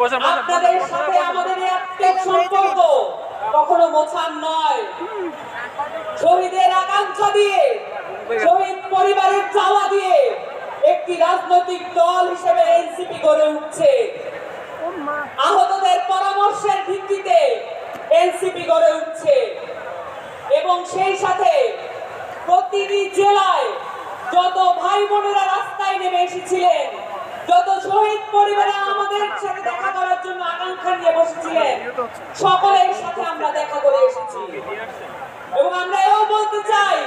আপনাদের সাথে আমাদের এই আত্মিক সম্পর্ক কখনো মোছার নয়। শহীদের আকাঙ্ক্ষা দিয়ে, শহীদ পরিবারের চাওয়া দিয়ে একটি রাজনৈতিক দল হিসেবে এনসিপি গড়ে উঠছে। আহতদের পরামর্শের ভিত্তিতে এনসিপি গড়ে উঠছে এবং সেই সাথে প্রতিটি জেলায় যত ভাই বোনেরা রাস্তায় নেমে এসেছিলেন, যত শহীদ পরিবারে আমাদের সাথে দেখা করার জন্য আকাঙ্ক্ষা নিয়ে বসেছিলেন, সকলের সাথে আমরা দেখা করে এসেছি। এবং আমরা এও বলতে চাই,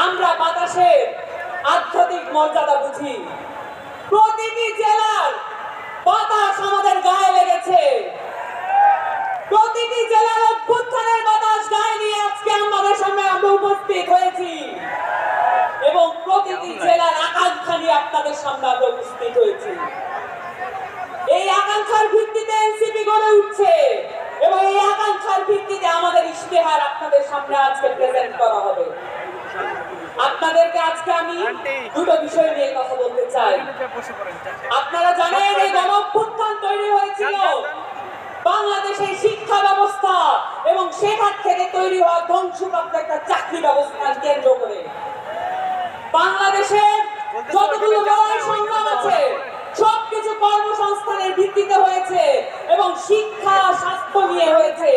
আমরা বাতাসের আধ্যাত্মিক মর্যাদা বুঝি। প্রতিটি জেলার বাতাস আমাদের গায়ে লেগেছে, প্রতিটি জেলার অভ্যুত্থানের বাতাস গায়ে নিয়ে আজকে আমাদের সামনে আমরা উপস্থিত হয়েছি এবং প্রতিটি জেলার আকাঙ্ক্ষা নিয়ে আপনাদের সামনে আমরা উপস্থিত হয়েছি। এই আকাঙ্ক্ষার ভিত্তিতে এনসিপি গড়ে উঠছে এবং এই আকাঙ্ক্ষার ভিত্তিতে আমাদের ইশতেহার আপনাদের সামনে আজকে প্রেজেন্ট করা হবে। আপনাদেরকে আজকে আমি দুটো বিষয় নিয়ে কথা বলতে চাই। আপনারা জানেন এই গণঅভ্যুত্থান তৈরি হয়েছিল বাংলাদেশের শিক্ষা ব্যবস্থা এবং সেখান থেকে তৈরি হওয়া ধ্বংসপ্রাপ্ত একটা চাকরি ব্যবস্থার কেন্দ্র করে। বাংলাদেশের যতগুলো লড়াই সংগ্রাম আছে সবকিছু কর্মসংস্থানের ভিত্তিতে হয়েছে এবং শিক্ষা স্বাস্থ্য নিয়ে হয়েছে।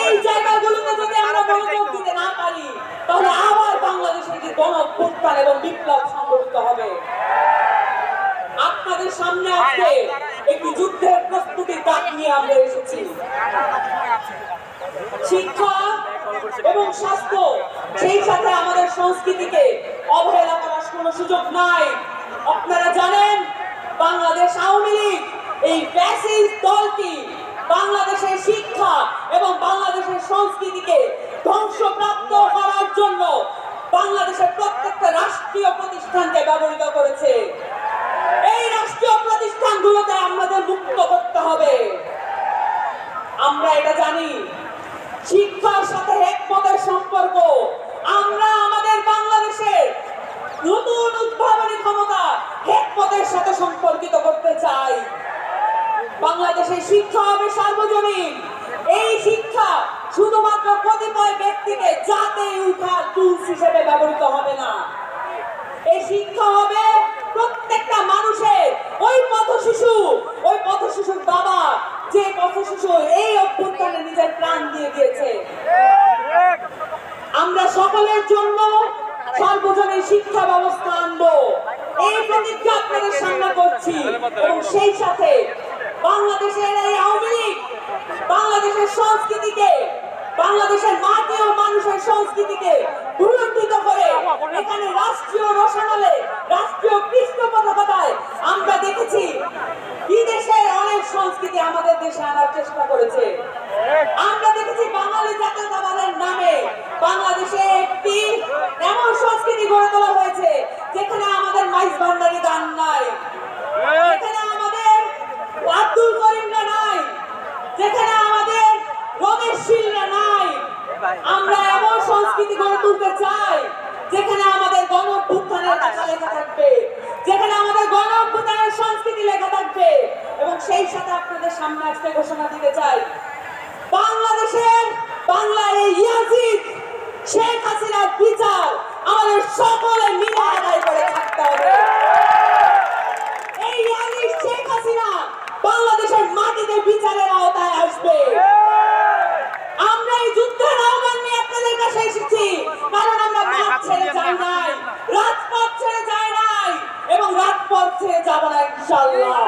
এই জায়গাগুলোতে যদি আমরা মনোযোগ দিতে না পারি তাহলে আবার বাংলাদেশে যে গণঅভ্যুত্থান এবং বিপ্লব সংঘটিত হবে। আপনাদের সামনে আজকে একটি যুদ্ধের প্রস্তুতির ডাক নিয়ে আমরা এসেছি। শিক্ষা এবং স্বাস্থ্য, সেই সাথে আমাদের সংস্কৃতিকে অবহেলা করার কোনো সুযোগ নাই। আপনারা জানেন বাংলাদেশ আওয়ামী লীগ এই ফ্যাসিস্ট দলটি বাংলাদেশের শিক্ষা এবং বাংলাদেশের সংস্কৃতিকে ধ্বংসপ্রাপ্ত করার জন্য বাংলাদেশের প্রত্যেকটা রাষ্ট্রীয় প্রতিষ্ঠানকে ব্যবহৃত করেছে। এই রাষ্ট্রীয় প্রতিষ্ঠানগুলোতে আমাদের মুক্ত করতে হবে। আমরা এটা জানি, শিক্ষার সাথে হেকমতের সম্পর্ক। আমরা আমাদের বাংলাদেশের নতুন উদ্ভাবনী ক্ষমতা হেকমতের সাথে সম্পর্কিত করতে চাই। বাংলাদেশের শিক্ষা হবে সার্বজনীন। এই শিক্ষা শুধুমাত্র কতিপয় ব্যক্তিকে জাতে উঠার টুলস হিসেবে ব্যবহৃত হবে না। এই শিক্ষা হবে প্রত্যেকটা মানুষের, ওই পথশিশুর বাবা যে পথশিশু এই অভ্যুত্থানে নিজের প্রাণ দিয়ে দিয়েছে। আমরা সকলের জন্য সার্বজনীন শিক্ষা ব্যবস্থা আনবো, এই প্রতিজ্ঞা আপনাদের সামনে করছি। এবং সেই সাথে বাংলাদেশের এই আওয়ামী লীগ বাংলাদেশের সংস্কৃতিকে, বাংলাদেশের মাটি ও মানুষের সংস্কৃতিকে ভুলুণ্ঠিত করে এখানে রাষ্ট্রীয় রোশনালে, রাষ্ট্রীয় পৃষ্ঠপোষকতায় আমরা দেখেছি বিদেশের অনেক সংস্কৃতি আমাদের দেশে আনার চেষ্টা করেছে। আমরা দেখেছি বাঙালি জাতীয়তাবাদের নামে বাংলাদেশে একটি এমন সংস্কৃতি গড়ে তোলা হয়েছে যেখানে আমাদের মাইজ ভান্ডারি গান নাই, যেখানে আমাদের আব্দুল করিমরা নাই, যেখানে আমাদের রমেশ শীলরা নাই। আমরা এমন সংস্কৃতি গড়ে তুলতে চাই যেখানে আমাদের গণঅভ্যুত্থানের কথা লেখা থাকবে, যেখানে আমাদের গণঅভ্যুত্থানের সংস্কৃতি লেখা থাকবে। এবং সেই সাথে আপনাদের সামনে আজকে ঘোষণা দিতে চাই, বাংলার এই ইয়াজিদ শেখ হাসিনার বিচার আমাদের সকলে মিলে আদায় করে থাকতে হবে। এই ইয়াজিদ শেখ হাসিনা বাংলাদেশের মাটিতে বিচারের আওতায় আসবে। আমরা এই যুদ্ধের আহ্বান নিয়ে আপনাদের কাছে এসেছি, কারণ আমরা মাঠ ছেড়ে যাই নাই, রাজপথ ছেড়ে যাই নাই এবং রাজপথ ছেড়ে যাব না ইনশাআল্লাহ।